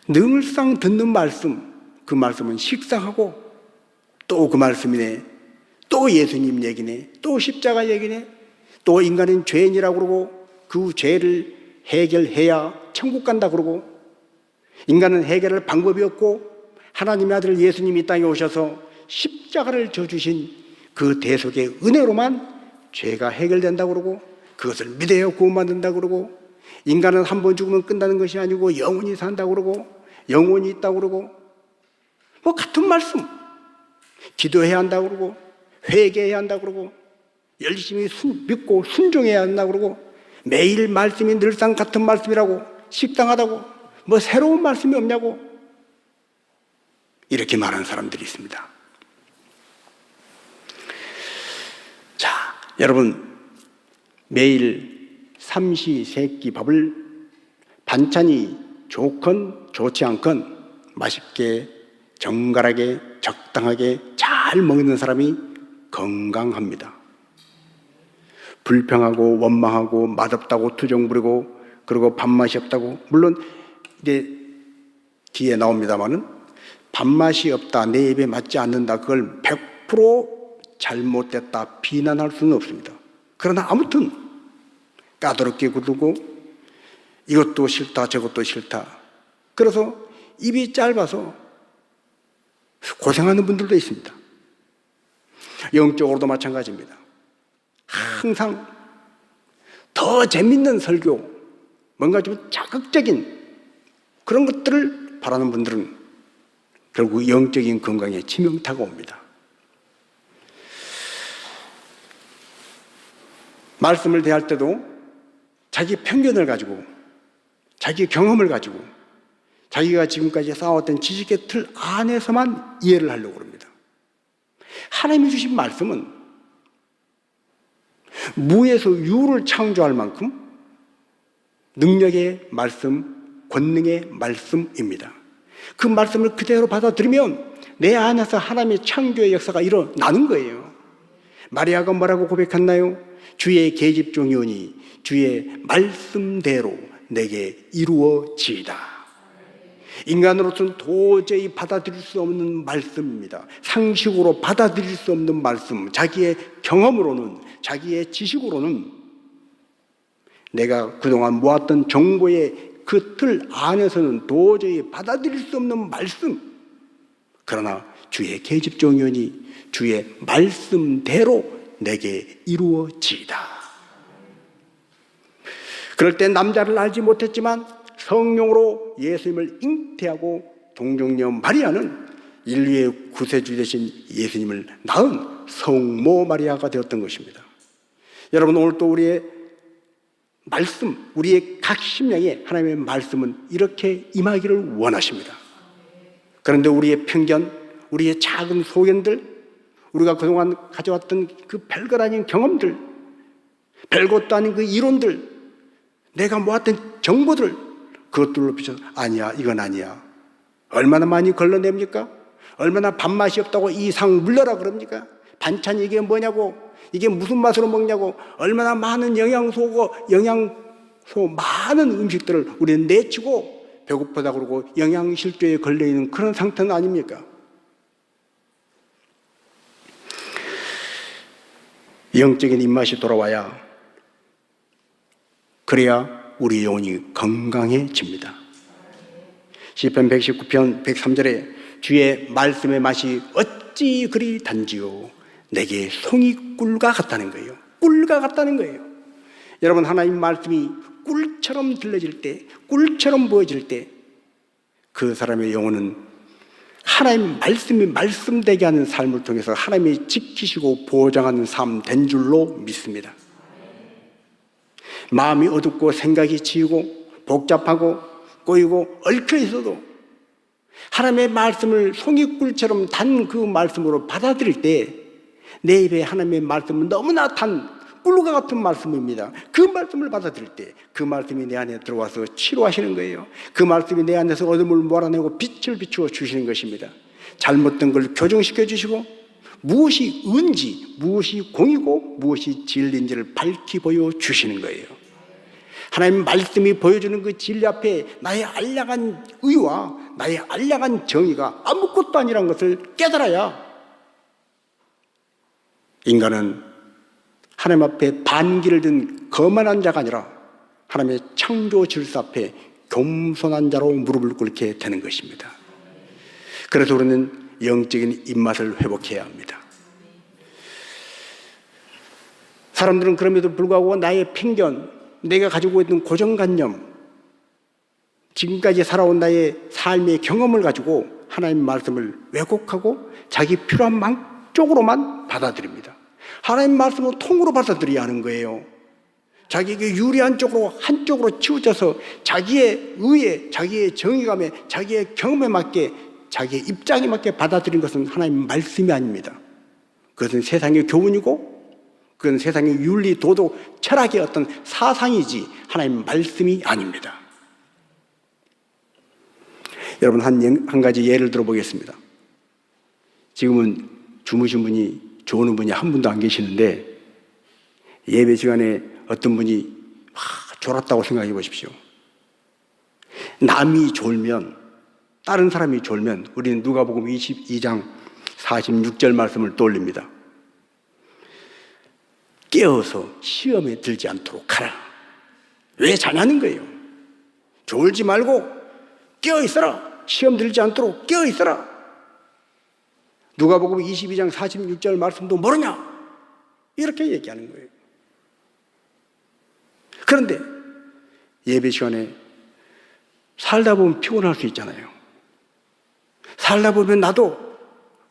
늘상 듣는 말씀, 그 말씀은 식상하고 또 그 말씀이네, 또 예수님 얘기네, 또 십자가 얘기네, 또 인간은 죄인이라고 그러고 그 죄를 해결해야 천국 간다 그러고, 인간은 해결할 방법이 없고 하나님의 아들 예수님이 이 땅에 오셔서 십자가를 져주신 그 대속의 은혜로만 죄가 해결된다고 그러고, 그것을 믿어야 구원받는다고 그러고, 인간은 한 번 죽으면 끝나는 것이 아니고 영원히 산다고 그러고, 영원히 있다고 그러고, 뭐 같은 말씀, 기도해야 한다고 그러고, 회개해야 한다고 그러고, 열심히 믿고 순종해야 한다고 그러고, 매일 말씀이 늘상 같은 말씀이라고, 식상하다고, 뭐 새로운 말씀이 없냐고, 이렇게 말하는 사람들이 있습니다. 자, 여러분, 매일 삼시세끼 밥을 반찬이 좋건 좋지 않건 맛있게 정갈하게 적당하게 잘 먹는 사람이 건강합니다. 불평하고 원망하고 맛없다고 투정 부리고 그리고 밥맛이 없다고, 물론 이제 뒤에 나옵니다마는 밥맛이 없다, 내 입에 맞지 않는다, 그걸 100% 잘못됐다 비난할 수는 없습니다. 그러나 아무튼 까다롭게 굴고 이것도 싫다 저것도 싫다, 그래서 입이 짧아서 고생하는 분들도 있습니다. 영적으로도 마찬가지입니다. 항상 더 재밌는 설교, 뭔가 좀 자극적인 그런 것들을 바라는 분들은 결국 영적인 건강에 치명타가 옵니다. 말씀을 대할 때도 자기 편견을 가지고, 자기 경험을 가지고, 자기가 지금까지 쌓아왔던 지식의 틀 안에서만 이해를 하려고 합니다. 하나님이 주신 말씀은 무에서 유를 창조할 만큼 능력의 말씀, 권능의 말씀입니다. 그 말씀을 그대로 받아들이면 내 안에서 하나님의 창조의 역사가 일어나는 거예요. 마리아가 뭐라고 고백했나요? 주의 계집종이오니 주의 말씀대로 내게 이루어지이다. 인간으로서는 도저히 받아들일 수 없는 말씀입니다. 상식으로 받아들일 수 없는 말씀, 자기의 경험으로는, 자기의 지식으로는 내가 그동안 모았던 정보의 그 틀 안에서는 도저히 받아들일 수 없는 말씀. 그러나 주의 계집종이오니 주의 말씀대로 내게 이루어지이다. 그럴 때 남자를 알지 못했지만 성령으로 예수님을 잉태하고 동정녀 마리아는 인류의 구세주 되신 예수님을 낳은 성모 마리아가 되었던 것입니다. 여러분, 오늘 또 우리의 말씀, 우리의 각 심령에 하나님의 말씀은 이렇게 임하기를 원하십니다. 그런데 우리의 편견, 우리의 작은 소견들, 우리가 그동안 가져왔던 그 별것 아닌 경험들, 별것도 아닌 그 이론들, 내가 모았던 정보들, 그것들로 비춰서 아니야, 이건 아니야. 얼마나 많이 걸러냅니까? 얼마나 밥맛이 없다고 이상 물러라 그럽니까? 반찬이 이게 뭐냐고, 이게 무슨 맛으로 먹냐고, 얼마나 많은 영양소 많은 음식들을 우리는 내치고 배고프다 그러고 영양실조에 걸려있는 그런 상태는 아닙니까? 영적인 입맛이 돌아와야, 그래야 우리 영혼이 건강해집니다. 시편 119편 103절에 주의 말씀의 맛이 어찌 그리 단지요, 내게 송이꿀과 같다는 거예요. 꿀과 같다는 거예요. 여러분, 하나님 말씀이 꿀처럼 들려질 때, 꿀처럼 보여질 때 그 사람의 영혼은 하나님 말씀이 말씀되게 하는 삶을 통해서 하나님이 지키시고 보장하는 삶 된 줄로 믿습니다. 마음이 어둡고 생각이 지우고 복잡하고 꼬이고 얽혀 있어도 하나님의 말씀을 송이꿀처럼 단 그 말씀으로 받아들일 때 내 입에 하나님의 말씀은 너무나 단 꿀과 같은 말씀입니다. 그 말씀을 받아들일 때 그 말씀이 내 안에 들어와서 치료하시는 거예요. 그 말씀이 내 안에서 어둠을 몰아내고 빛을 비추어 주시는 것입니다. 잘못된 걸 교정시켜 주시고 무엇이 은지, 무엇이 공이고 무엇이 진리인지를 밝히 보여주시는 거예요. 하나님 말씀이 보여주는 그 진리 앞에 나의 알량한 의와 나의 알량한 정의가 아무것도 아니라는 것을 깨달아야 인간은 하나님 앞에 반기를 든 거만한 자가 아니라 하나님의 창조 질서 앞에 겸손한 자로 무릎을 꿇게 되는 것입니다. 그래서 우리는 영적인 입맛을 회복해야 합니다. 사람들은 그럼에도 불구하고 나의 편견, 내가 가지고 있는 고정관념, 지금까지 살아온 나의 삶의 경험을 가지고 하나님 말씀을 왜곡하고 자기 필요한 쪽으로만 받아들입니다. 하나님 말씀을 통으로 받아들여야 하는 거예요. 자기에게 유리한 쪽으로 한쪽으로 치우쳐서 자기의 의에, 자기의 정의감에, 자기의 경험에 맞게, 자기의 입장에 맞게 받아들인 것은 하나님 말씀이 아닙니다. 그것은 세상의 교훈이고 그건 세상의 윤리, 도덕, 철학의 어떤 사상이지 하나님 말씀이 아닙니다. 여러분 한 가지 예를 들어보겠습니다. 지금은 주무신 분이 좋은 분이 한 분도 안 계시는데 예배 시간에 어떤 분이 졸았다고 생각해 보십시오. 남이 졸면, 다른 사람이 졸면 우리는 누가복음 22장 46절 말씀을 떠올립니다. 깨어서 시험에 들지 않도록 하라. 왜 자냐는 거예요. 졸지 말고 깨어 있어라. 시험 들지 않도록 깨어 있어라. 누가복음 22장 46절 말씀도 모르냐? 이렇게 얘기하는 거예요. 그런데 예배 시간에 살다 보면 피곤할 수 있잖아요. 살다 보면 나도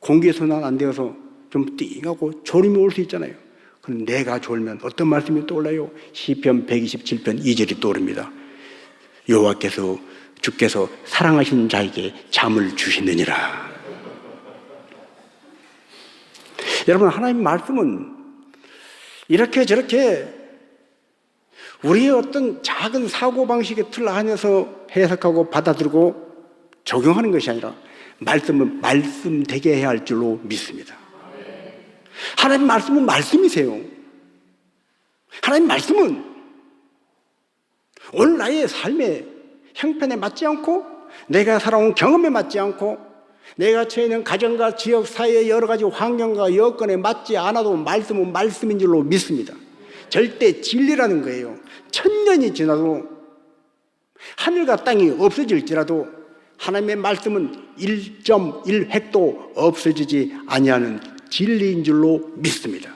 공기순환 안 되어서 좀 띵하고 졸음이 올 수 있잖아요. 그럼 내가 졸면 어떤 말씀이 떠올라요? 시편 127편 2절이 떠오릅니다. 여호와께서 주께서 사랑하신 자에게 잠을 주시느니라. 여러분 하나님 말씀은 이렇게 저렇게 우리의 어떤 작은 사고방식의 틀 안에서 해석하고 받아들이고 적용하는 것이 아니라 말씀은 말씀되게 해야 할 줄로 믿습니다. 하나님 말씀은 말씀이세요. 하나님 말씀은 오늘 나의 삶의 형편에 맞지 않고 내가 살아온 경험에 맞지 않고 내가 처해 있는 가정과 지역 사회의 여러 가지 환경과 여건에 맞지 않아도 말씀은 말씀인 줄로 믿습니다. 절대 진리라는 거예요. 1000년이 지나도 하늘과 땅이 없어질지라도 하나님의 말씀은 1.1획도 없어지지 아니하는 진리인 줄로 믿습니다.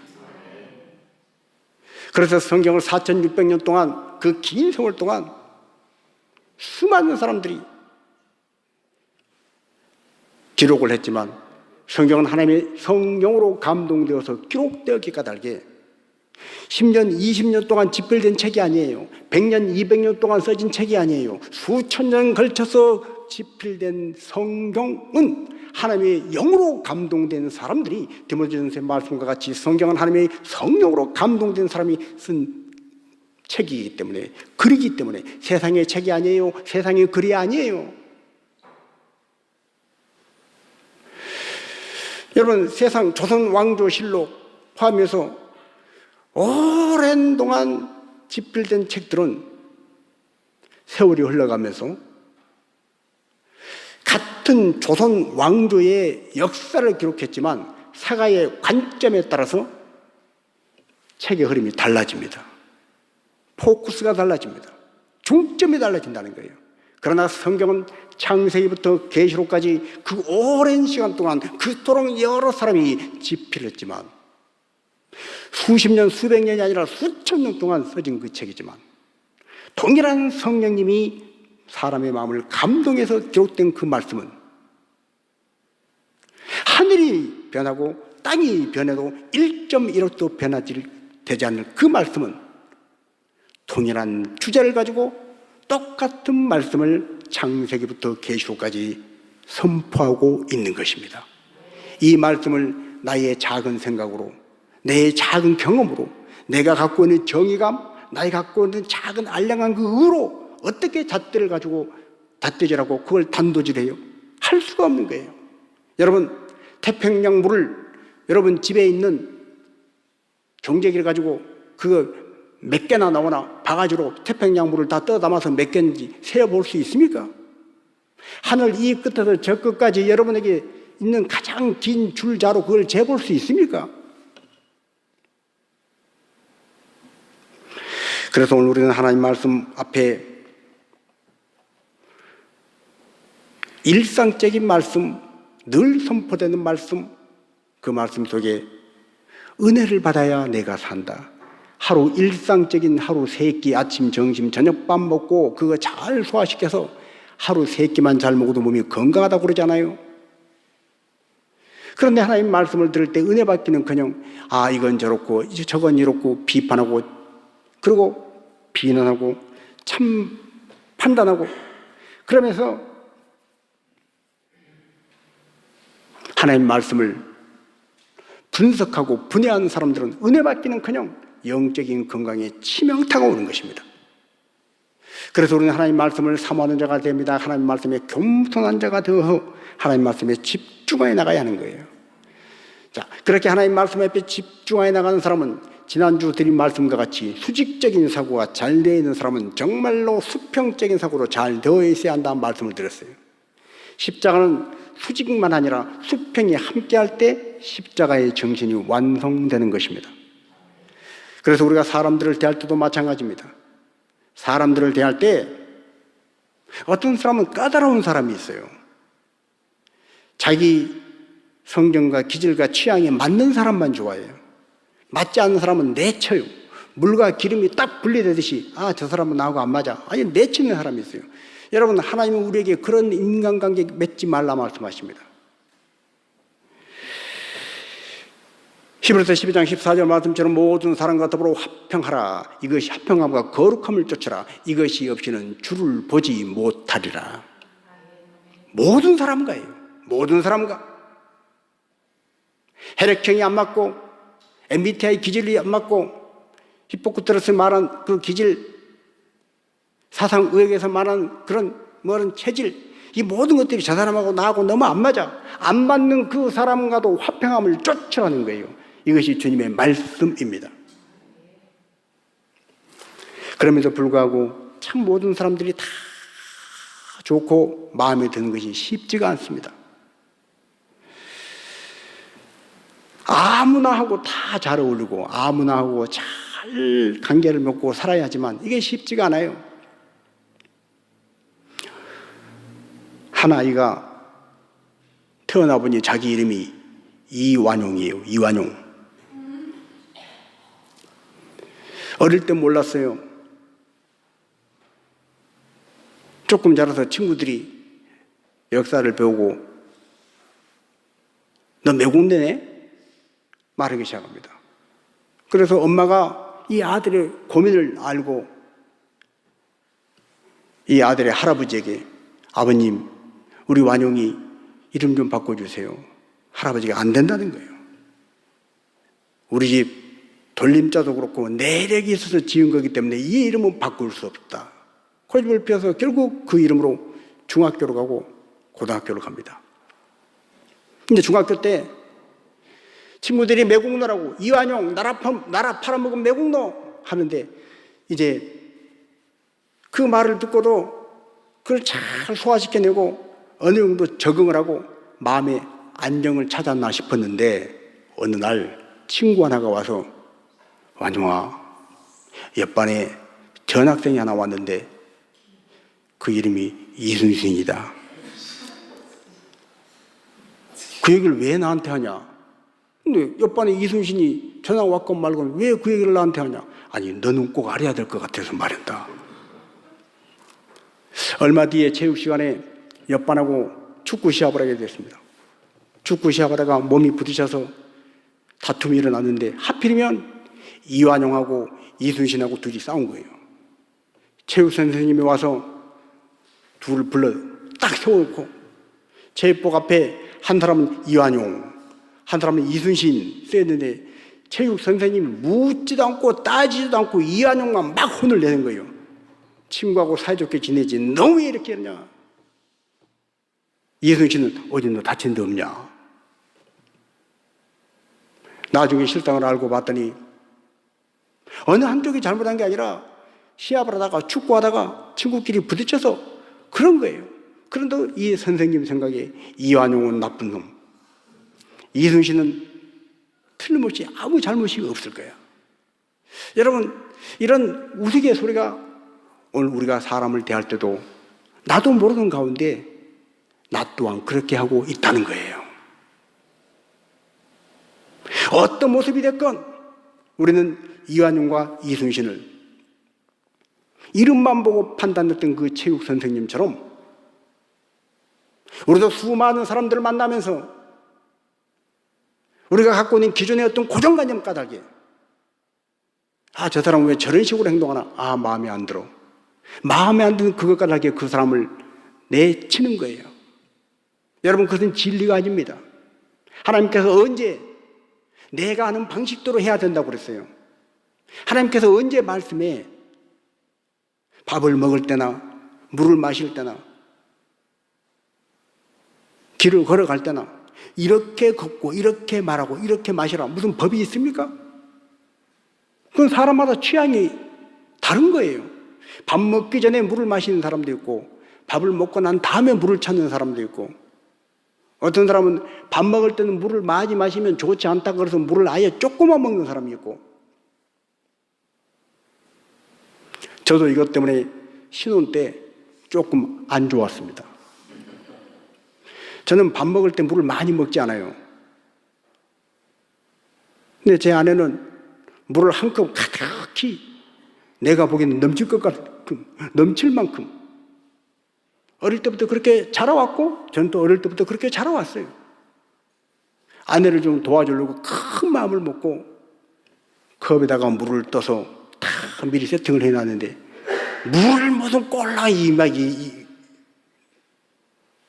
그래서 성경을 4600년 동안 그 긴 세월 동안 수많은 사람들이 기록을 했지만 성경은 하나님의 성령으로 감동되어서 기록되었기 까닭에 10년, 20년 동안 집필된 책이 아니에요. 100년, 200년 동안 써진 책이 아니에요. 수천 년 걸쳐서 집필된 성경은 하나님의 영으로 감동된 사람들이 디모데전서의 말씀과 같이 성경은 하나님의 성령으로 감동된 사람이 쓴 책이기 때문에, 글이기 때문에 세상의 책이 아니에요. 세상의 글이 아니에요. 여러분 세상 조선 왕조실록 포함해서 오랜 동안 집필된 책들은 세월이 흘러가면서 같은 조선 왕조의 역사를 기록했지만 사가의 관점에 따라서 책의 흐름이 달라집니다. 포커스가 달라집니다. 중점이 달라진다는 거예요. 그러나 성경은 창세기부터 계시록까지 그 오랜 시간 동안 그토록 여러 사람이 집필했지만 수십 년, 수백 년이 아니라 수천 년 동안 써진 그 책이지만 동일한 성령님이 사람의 마음을 감동해서 기록된 그 말씀은 하늘이 변하고 땅이 변해도 1.1도 되지 않는 그 말씀은 동일한 주제를 가지고 똑같은 말씀을 창세기부터 계시록까지 선포하고 있는 것입니다. 이 말씀을 나의 작은 생각으로, 내 작은 경험으로, 내가 갖고 있는 정의감, 나의 갖고 있는 작은 알량한 그 의로 어떻게 잣대를 가지고 잣대질하고 그걸 단도질해요? 할 수가 없는 거예요. 여러분 태평양 물을 여러분 집에 있는 경제기를 가지고 그거 몇 개나 나오나 바가지로 태평양물을 다 떠 담아서 몇 개인지 세어볼 수 있습니까? 하늘 이 끝에서 저 끝까지 여러분에게 있는 가장 긴 줄자로 그걸 재볼 수 있습니까? 그래서 오늘 우리는 하나님 말씀 앞에 일상적인 말씀, 늘 선포되는 말씀, 그 말씀 속에 은혜를 받아야 내가 산다. 하루 일상적인 하루 3끼 아침, 점심, 저녁밥 먹고 그거 잘 소화시켜서 하루 3끼만 잘 먹어도 몸이 건강하다고 그러잖아요. 그런데 하나님 말씀을 들을 때 은혜 받기는커녕 이건 저렇고 저건 이렇고 비판하고 그리고 비난하고 참 판단하고 그러면서 하나님 말씀을 분석하고 분해하는 사람들은 은혜 받기는커녕 영적인 건강에 치명타가 오는 것입니다. 그래서 우리는 하나님 말씀을 사모하는 자가 됩니다. 하나님 말씀에 겸손한 자가 되어 하나님 말씀에 집중하여 나가야 하는 거예요. 자, 그렇게 하나님 말씀 앞에 집중하여 나가는 사람은 지난주 드린 말씀과 같이 수직적인 사고가 잘 되어 있는 사람은 정말로 수평적인 사고로 잘 되어 있어야 한다는 말씀을 드렸어요. 십자가는 수직만 아니라 수평이 함께할 때 십자가의 정신이 완성되는 것입니다. 그래서 우리가 사람들을 대할 때도 마찬가지입니다. 사람들을 대할 때 어떤 사람은 까다로운 사람이 있어요. 자기 성경과 기질과 취향에 맞는 사람만 좋아해요. 맞지 않는 사람은 내쳐요. 물과 기름이 딱 분리되듯이 저 사람은 나하고 안 맞아. 아니 내치는 사람이 있어요. 여러분 하나님은 우리에게 그런 인간관계 맺지 말라 말씀하십니다. 히브리서 12장 14절 말씀처럼 모든 사람과 더불어 화평하라. 이것이 화평함과 거룩함을 쫓으라. 이것이 없이는 주를 보지 못하리라. 모든 사람과예요. 모든 사람과. 혈액형이 안 맞고 MBTI 기질이 안 맞고 히포크라테스 말한 그 기질, 사상의학에서 말한 그런 체질, 이 모든 것들이 저 사람하고 나하고 너무 안 맞아. 안 맞는 그 사람과도 화평함을 쫓으라는 거예요. 이것이 주님의 말씀입니다. 그럼에도 불구하고 참 모든 사람들이 다 좋고 마음에 드는 것이 쉽지가 않습니다. 아무나 하고 다 잘 어울리고 아무나 하고 잘 관계를 맺고 살아야 하지만 이게 쉽지가 않아요. 한 아이가 태어나 보니 자기 이름이 이완용이에요. 이완용. 어릴 때 몰랐어요. 조금 자라서 친구들이 역사를 배우고 너 매국내네? 말하기 시작합니다. 그래서 엄마가 이 아들의 고민을 알고 이 아들의 할아버지에게 아버님, 우리 완용이 이름 좀 바꿔주세요. 할아버지가 안 된다는 거예요. 우리 집 돌림자도 그렇고 내력이 있어서 지은 거기 때문에 이 이름은 바꿀 수 없다. 고집을 피워서 결국 그 이름으로 중학교로 가고 고등학교로 갑니다. 근데 중학교 때 친구들이 매국노라고 이완용 나라 팔아먹은 매국노 하는데 이제 그 말을 듣고도 그걸 잘 소화시켜내고 어느 정도 적응을 하고 마음의 안정을 찾았나 싶었는데 어느 날 친구 하나가 와서 완용아, 옆반에 전학생이 하나 왔는데 그 이름이 이순신이다. 그 얘기를 왜 나한테 하냐? 근데 옆반에 이순신이 전학 왔건 말건 왜 그 얘기를 나한테 하냐? 아니 너는 꼭 알아야 될 것 같아서 말한다. 얼마 뒤에 체육 시간에 옆반하고 축구 시합을 하게 됐습니다. 축구 시합을 하다가 몸이 부딪혀서 다툼이 일어났는데 하필이면 이완용하고 이순신하고 둘이 싸운 거예요. 체육 선생님이 와서 둘을 불러 딱 세워놓고 체육복 앞에 한 사람은 이완용, 한 사람은 이순신 쓰였는데 체육 선생님이 묻지도 않고 따지지도 않고 이완용만 막 혼을 내는 거예요. 친구하고 사이좋게 지내지 너 왜 이렇게 했냐? 이순신은 어디 너 다친 데 없냐? 나중에 실상을 알고 봤더니 어느 한쪽이 잘못한 게 아니라 시합을 하다가 축구하다가 친구끼리 부딪혀서 그런 거예요. 그런데 이 선생님 생각에 이완용은 나쁜 놈, 이순신은 틀림없이 아무 잘못이 없을 거야. 여러분, 이런 우스갯소리가 오늘 우리가 사람을 대할 때도 나도 모르는 가운데 나 또한 그렇게 하고 있다는 거예요. 어떤 모습이 됐건 우리는 이완용과 이순신을 이름만 보고 판단했던 그 체육 선생님처럼 우리도 수많은 사람들을 만나면서 우리가 갖고 있는 기존의 어떤 고정관념 까닭에 저 사람은 왜 저런 식으로 행동하나? 마음에 안 들어. 마음에 안 드는 그것 까닭에 그 사람을 내치는 거예요. 여러분, 그것은 진리가 아닙니다. 하나님께서 언제 내가 아는 방식대로 해야 된다고 그랬어요. 하나님께서 언제 말씀에 밥을 먹을 때나 물을 마실 때나 길을 걸어갈 때나 이렇게 걷고 이렇게 말하고 이렇게 마시라 무슨 법이 있습니까? 그건 사람마다 취향이 다른 거예요. 밥 먹기 전에 물을 마시는 사람도 있고 밥을 먹고 난 다음에 물을 찾는 사람도 있고, 어떤 사람은 밥 먹을 때는 물을 많이 마시면 좋지 않다 그래서 물을 아예 조금만 먹는 사람이 있고, 저도 이것 때문에 신혼 때 조금 안 좋았습니다. 저는 밥 먹을 때 물을 많이 먹지 않아요. 근데 제 아내는 물을 한 컵 가득히 내가 보기에는 넘칠 것 같은, 넘칠 만큼 어릴 때부터 그렇게 자라왔고 저는 또 어릴 때부터 그렇게 자라왔어요. 아내를 좀 도와주려고 큰 마음을 먹고 컵에다가 물을 떠서 다 미리 세팅을 해놨는데 물을 무슨 꼴라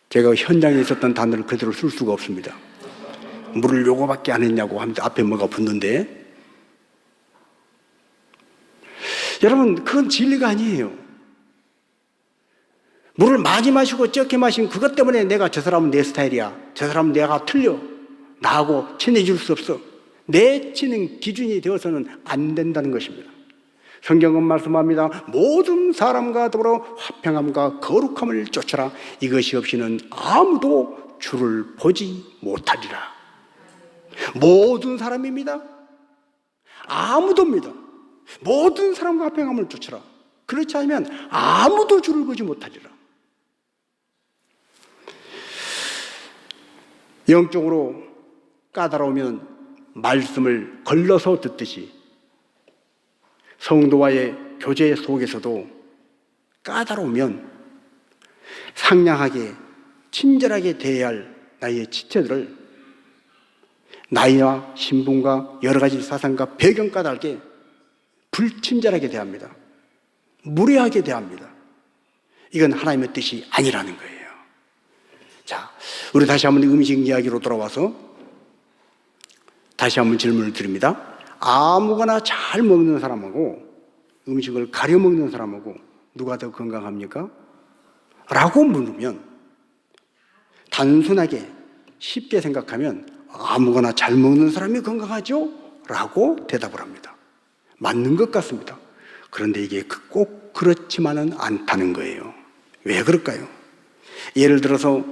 제가 현장에 있었던 단어를 그대로 쓸 수가 없습니다. 물을 요거밖에 안 했냐고 하면서 앞에 뭐가 붙는데, 여러분 그건 진리가 아니에요. 물을 많이 마시고 적게 마시면 그것 때문에 내가 저 사람은 내 스타일이야, 저 사람은 내가 틀려, 나하고 친해질 수 없어, 내치는 기준이 되어서는 안 된다는 것입니다. 성경은 말씀합니다. 모든 사람과 더불어 화평함과 거룩함을 쫓아라. 이것이 없이는 아무도 주를 보지 못하리라. 모든 사람입니다. 아무도입니다. 모든 사람과 화평함을 쫓아라. 그렇지 않으면 아무도 주를 보지 못하리라. 영적으로 까다로우면 말씀을 걸러서 듣듯이 성도와의 교제 속에서도 까다로우면 상냥하게 친절하게 대해야 할 나의 지체들을 나이와 신분과 여러 가지 사상과 배경 까닭에 불친절하게 대합니다. 무례하게 대합니다. 이건 하나님의 뜻이 아니라는 거예요. 자, 우리 다시 한번 음식 이야기로 돌아와서 다시 한번 질문을 드립니다. 아무거나 잘 먹는 사람하고 음식을 가려 먹는 사람하고 누가 더 건강합니까? 라고 물으면 단순하게 쉽게 생각하면 아무거나 잘 먹는 사람이 건강하죠? 라고 대답을 합니다. 맞는 것 같습니다. 그런데 이게 꼭 그렇지만은 않다는 거예요. 왜 그럴까요? 예를 들어서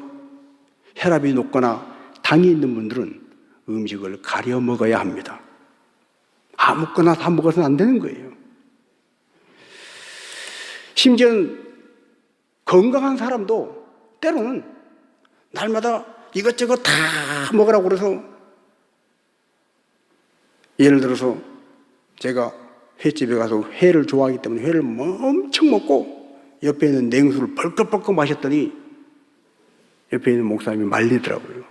혈압이 높거나 당이 있는 분들은 음식을 가려 먹어야 합니다. 아무거나 다 먹어서는 안 되는 거예요. 심지어는 건강한 사람도 때로는 날마다 이것저것 다 먹으라고 그래서, 예를 들어서 제가 횟집에 가서 회를 좋아하기 때문에 회를 엄청 먹고 옆에 있는 냉수를 벌컥벌컥 마셨더니 옆에 있는 목사님이 말리더라고요.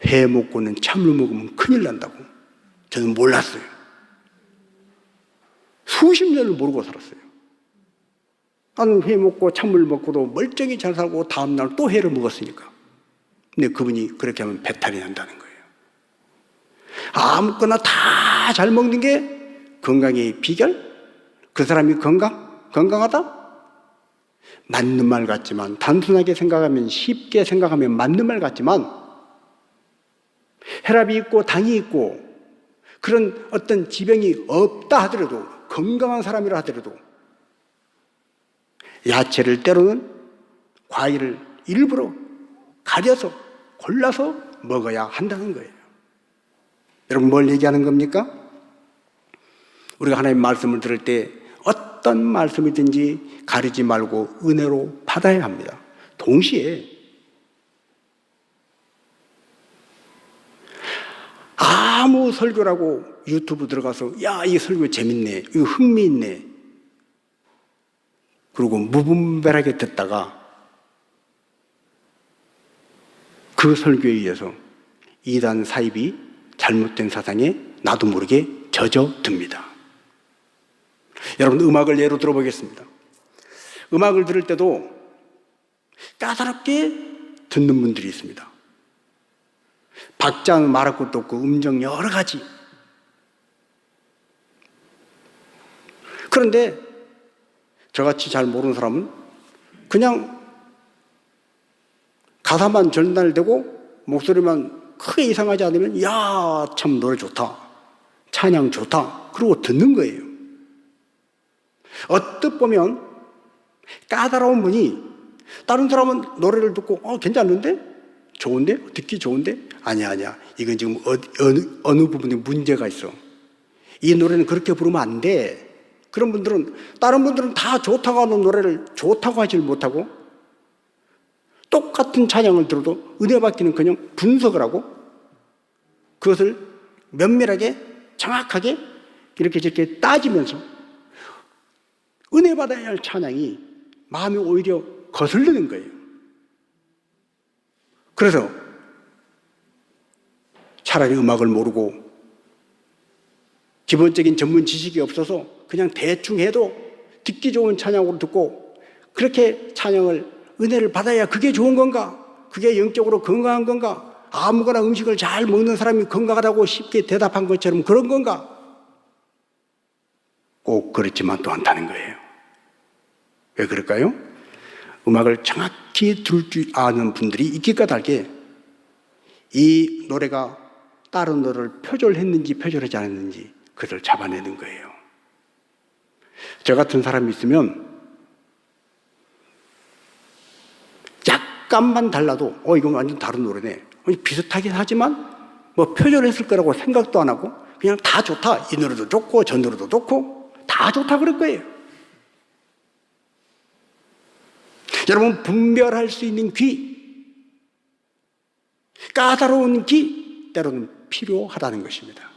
회 먹고는 참을 먹으면 큰일 난다고. 저는 몰랐어요. 수십 년을 모르고 살았어요. 나는 회 먹고 찬물 먹고도 멀쩡히 잘 살고 다음날 또 회를 먹었으니까. 근데 그분이 그렇게 하면 배탈이 난다는 거예요. 아무거나 다 잘 먹는 게 건강의 비결? 그 사람이 건강하다? 맞는 말 같지만, 단순하게 생각하면, 쉽게 생각하면 맞는 말 같지만, 혈압이 있고 당이 있고 그런 어떤 지병이 없다 하더라도, 건강한 사람이라 하더라도 야채를 때로는 과일을 일부러 가려서 골라서 먹어야 한다는 거예요. 여러분, 뭘 얘기하는 겁니까? 우리가 하나님의 말씀을 들을 때 어떤 말씀이든지 가리지 말고 은혜로 받아야 합니다. 동시에 아무 설교라고 유튜브 들어가서 야, 이 설교 재밌네, 이거 흥미있네, 그리고 무분별하게 듣다가 그 설교에 의해서 이단 사입이 잘못된 사상에 나도 모르게 젖어듭니다. 여러분, 음악을 예로 들어보겠습니다. 음악을 들을 때도 까다롭게 듣는 분들이 있습니다. 박자는 말할 것도 없고 음정 여러 가지. 그런데 저같이 잘 모르는 사람은 그냥 가사만 전달되고 목소리만 크게 이상하지 않으면 야, 참 노래 좋다, 찬양 좋다, 그러고 듣는 거예요. 언뜻 보면 까다로운 분이 다른 사람은 노래를 듣고 괜찮은데? 좋은데? 듣기 좋은데? 아니야. 이건 지금 어느 부분에 문제가 있어. 이 노래는 그렇게 부르면 안 돼. 그런 분들은, 다른 분들은 다 좋다고 하는 노래를 좋다고 하질 못하고 똑같은 찬양을 들어도 은혜 받기는 그냥 분석을 하고 그것을 면밀하게 정확하게 이렇게 저렇게 따지면서 은혜 받아야 할 찬양이 마음이 오히려 거슬리는 거예요. 그래서 차라리 음악을 모르고 기본적인 전문 지식이 없어서 그냥 대충 해도 듣기 좋은 찬양으로 듣고 그렇게 찬양을, 은혜를 받아야 그게 좋은 건가? 그게 영적으로 건강한 건가? 아무거나 음식을 잘 먹는 사람이 건강하다고 쉽게 대답한 것처럼 그런 건가? 꼭 그렇지만 또 않다는 거예요. 왜 그럴까요? 음악을 정확히 들을 줄 아는 분들이 있기 까닭에 이 노래가 다른 노래를 표절했는지 표절하지 않았는지 그것을 잡아내는 거예요. 저 같은 사람이 있으면 약간만 달라도 이건 완전 다른 노래네, 비슷하긴 하지만 뭐 표절했을 거라고 생각도 안 하고 그냥 다 좋다, 이 노래도 좋고 저 노래도 좋고 다 좋다 그럴 거예요. 여러분, 분별할 수 있는 귀, 까다로운 귀, 때로는 필요하다는 것입니다.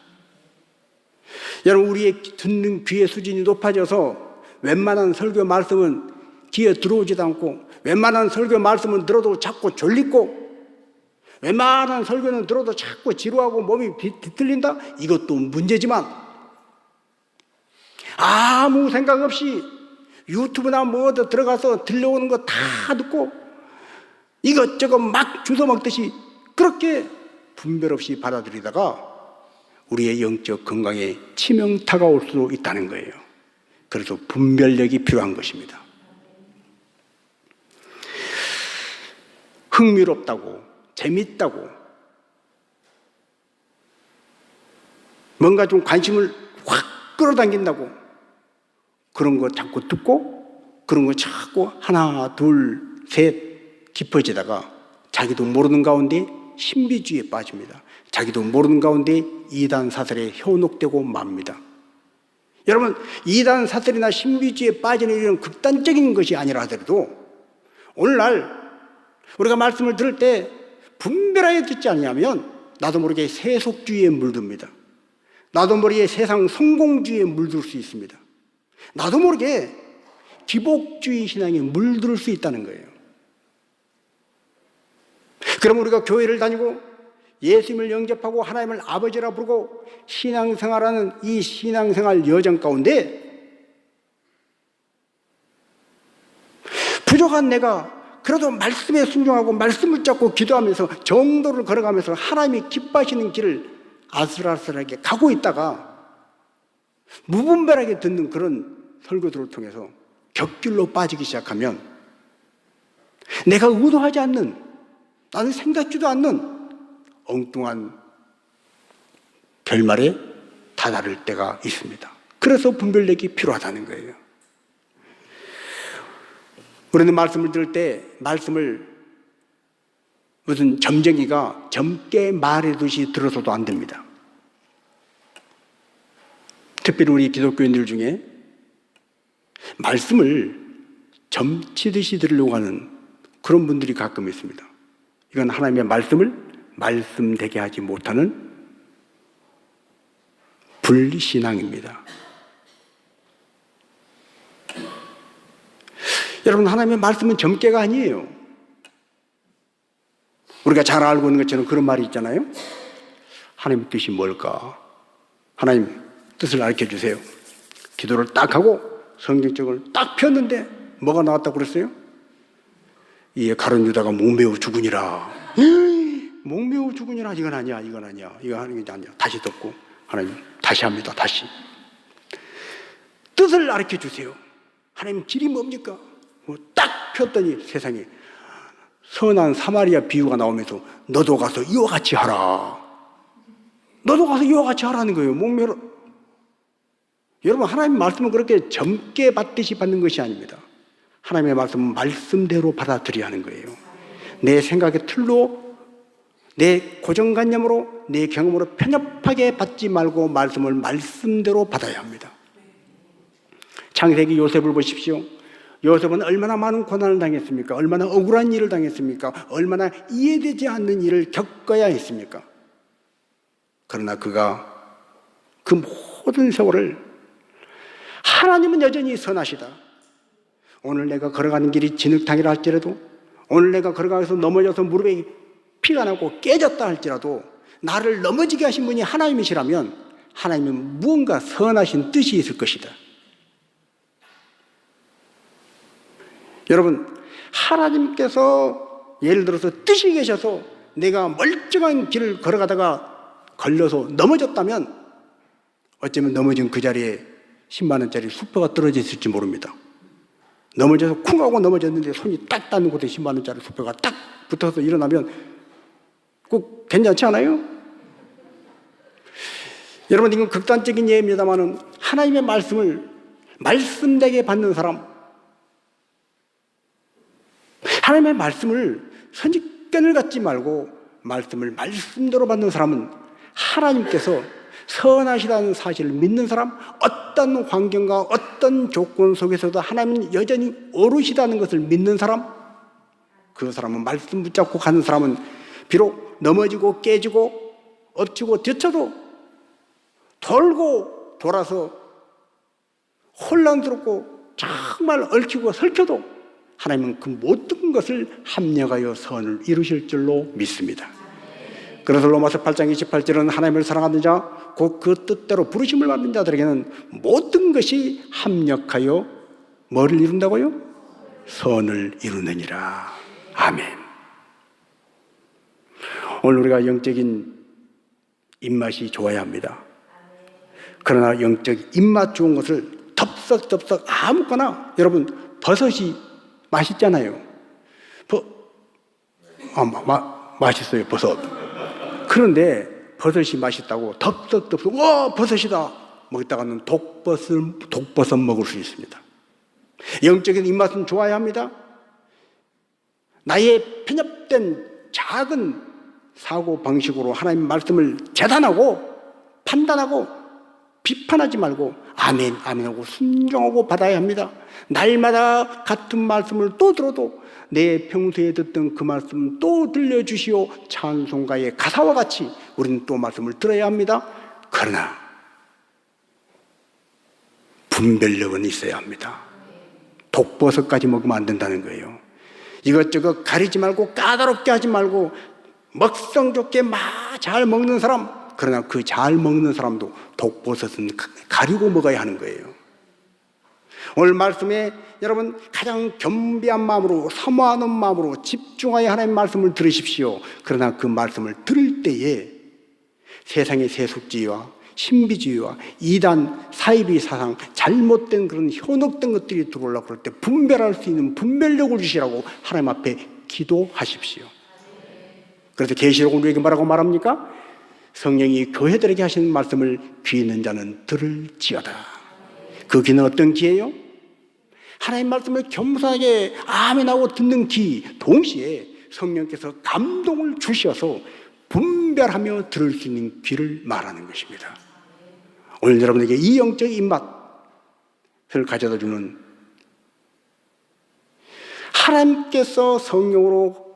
여러분, 우리의 듣는 귀의 수준이 높아져서 웬만한 설교 말씀은 귀에 들어오지도 않고, 웬만한 설교 말씀은 들어도 자꾸 졸리고, 웬만한 설교는 들어도 자꾸 지루하고 몸이 뒤틀린다? 이것도 문제지만 아무 생각 없이 유튜브나 뭐어디 들어가서 들려오는 거 다 듣고 이것저것 막 주워 먹듯이 그렇게 분별 없이 받아들이다가 우리의 영적 건강에 치명타가 올 수도 있다는 거예요. 그래서 분별력이 필요한 것입니다. 흥미롭다고, 재밌다고, 뭔가 좀 관심을 확 끌어당긴다고 그런 거 자꾸 듣고 그런 거 자꾸 하나 둘 셋 깊어지다가 자기도 모르는 가운데 신비주의에 빠집니다. 자기도 모르는 가운데 이단 사설에 현혹되고 맙니다. 여러분, 이단 사설이나 신비주의에 빠지는 이런 극단적인 것이 아니라 하더라도 오늘날 우리가 말씀을 들을 때 분별하게 듣지 않냐면 나도 모르게 세속주의에 물듭니다. 나도 모르게 세상 성공주의에 물들 수 있습니다. 나도 모르게 기복주의 신앙에 물들 수 있다는 거예요. 그럼 우리가 교회를 다니고 예수님을 영접하고 하나님을 아버지라 부르고 신앙생활하는 이 신앙생활 여정 가운데 부족한 내가 그래도 말씀에 순종하고 말씀을 잡고 기도하면서 정도를 걸어가면서 하나님이 기뻐하시는 길을 아슬아슬하게 가고 있다가 무분별하게 듣는 그런 설교들을 통해서 격길로 빠지기 시작하면 내가 의도하지 않는, 나는 생각지도 않는 엉뚱한 결말에 다다를 때가 있습니다. 그래서 분별력이 필요하다는 거예요. 우리는 말씀을 들을 때 말씀을 무슨 점쟁이가 젊게 말해듯이 들어서도 안 됩니다. 특별히 우리 기독교인들 중에 말씀을 점치듯이 들으려고 하는 그런 분들이 가끔 있습니다. 이건 하나님의 말씀을 말씀되게 하지 못하는 불신앙입니다. 여러분, 하나님의 말씀은 점괘가 아니에요. 우리가 잘 알고 있는 것처럼 그런 말이 있잖아요. 하나님 뜻이 뭘까? 하나님 뜻을 가르쳐 주세요. 기도를 딱 하고 성경책을 딱 폈는데 뭐가 나왔다고 그랬어요? 이에 가룟 유다가 목매어 죽으니라. 목매어 죽으니라. 이건 아니야, 이건 아니야, 이거 하는 게 아니야. 다시 듣고 하나님 다시 합니다. 다시 뜻을 가르쳐 주세요. 하나님 길이 뭡니까? 딱 폈더니 세상에 선한 사마리아 비유가 나오면서 너도 가서 이와 같이 하라. 너도 가서 이와 같이 하라는 거예요. 목매어. 여러분, 하나님의 말씀은 그렇게 젊게 받듯이 받는 것이 아닙니다. 하나님의 말씀은 말씀대로 받아들여야 하는 거예요. 내 생각의 틀로, 내 고정관념으로, 내 경험으로 편협하게 받지 말고 말씀을 말씀대로 받아야 합니다. 창세기 요셉을 보십시오. 요셉은 얼마나 많은 고난을 당했습니까? 얼마나 억울한 일을 당했습니까? 얼마나 이해되지 않는 일을 겪어야 했습니까? 그러나 그가 그 모든 세월을 하나님은 여전히 선하시다. 오늘 내가 걸어가는 길이 진흙탕이라 할지라도, 오늘 내가 걸어가서 넘어져서 무릎에 피가 나고 깨졌다 할지라도 나를 넘어지게 하신 분이 하나님이시라면 하나님은 무언가 선하신 뜻이 있을 것이다. 여러분, 하나님께서 예를 들어서 뜻이 계셔서 내가 멀쩡한 길을 걸어가다가 걸려서 넘어졌다면 어쩌면 넘어진 그 자리에 10만 원짜리 수표가 떨어져 있을지 모릅니다. 넘어져서 쿵 하고 넘어졌는데 손이 딱 닿는 곳에 10만 원짜리 수표가 딱 붙어서 일어나면 꼭 괜찮지 않아요? 여러분, 이건 극단적인 예입니다만 하나님의 말씀을 말씀되게 받는 사람, 하나님의 말씀을 선입견을 갖지 말고 말씀을 말씀대로 받는 사람은 하나님께서 선하시다는 사실을 믿는 사람, 어떤 환경과 어떤 조건 속에서도 하나님은 여전히 어루시다는 것을 믿는 사람, 그 사람은 말씀 붙잡고 가는 사람은 비록 넘어지고 깨지고 엎치고 뒤쳐도 돌고 돌아서 혼란스럽고 정말 얽히고 설켜도 하나님은 그 모든 것을 합력하여 선을 이루실 줄로 믿습니다. 그래서 로마서 8장 28절은 하나님을 사랑하는 자, 곧 그 뜻대로 부르심을 받는 자들에게는 모든 것이 합력하여 뭐를 이룬다고요? 선을 이루느니라. 아멘. 오늘 우리가 영적인 입맛이 좋아야 합니다. 그러나 영적 입맛 좋은 것을 덥석덥석 아무거나, 여러분 버섯이 맛있잖아요. 맛있어요, 버섯. 그런데 버섯이 맛있다고 덥석덥석 와 버섯이다 먹다가는 독버섯 먹을 수 있습니다. 영적인 입맛은 좋아야 합니다. 나의 편협된 작은 사고 방식으로 하나님 말씀을 재단하고 판단하고 비판하지 말고 아멘 아멘하고 순종하고 받아야 합니다. 날마다 같은 말씀을 또 들어도 내 평소에 듣던 그 말씀 또 들려주시오 찬송가의 가사와 같이 우리는 또 말씀을 들어야 합니다. 그러나 분별력은 있어야 합니다. 독버섯까지 먹으면 안 된다는 거예요. 이것저것 가리지 말고 까다롭게 하지 말고 먹성 좋게 잘 먹는 사람, 그러나 그 잘 먹는 사람도 독버섯은 가리고 먹어야 하는 거예요. 오늘 말씀에 여러분 가장 겸비한 마음으로 사모하는 마음으로 집중하여 하나님의 말씀을 들으십시오. 그러나 그 말씀을 들을 때에 세상의 세속주의와 신비주의와 이단, 사이비 사상, 잘못된 그런 현혹된 것들이 들어오려고 그럴 때 분별할 수 있는 분별력을 주시라고 하나님 앞에 기도하십시오. 그래서 계시록은 우리에게 뭐라고 말합니까? 성령이 교회들에게 하시는 말씀을 귀 있는 자는 들을지어다. 그 귀는 어떤 귀예요? 하나님 말씀을 겸손하게 아멘하고 듣는 귀, 동시에 성령께서 감동을 주셔서 분별하며 들을 수 있는 귀를 말하는 것입니다. 오늘 여러분에게 이 영적 입맛을 가져다 주는, 하나님께서 성령으로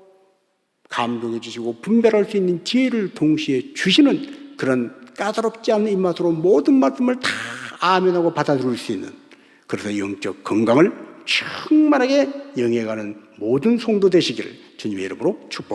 감동해 주시고 분별할 수 있는 지혜를 동시에 주시는 그런 까다롭지 않은 입맛으로 모든 말씀을 다 아멘하고 받아들일 수 있는, 그래서 영적 건강을 충만하게 영해가는 모든 성도 되시기를 주님의 이름으로 축복합니다.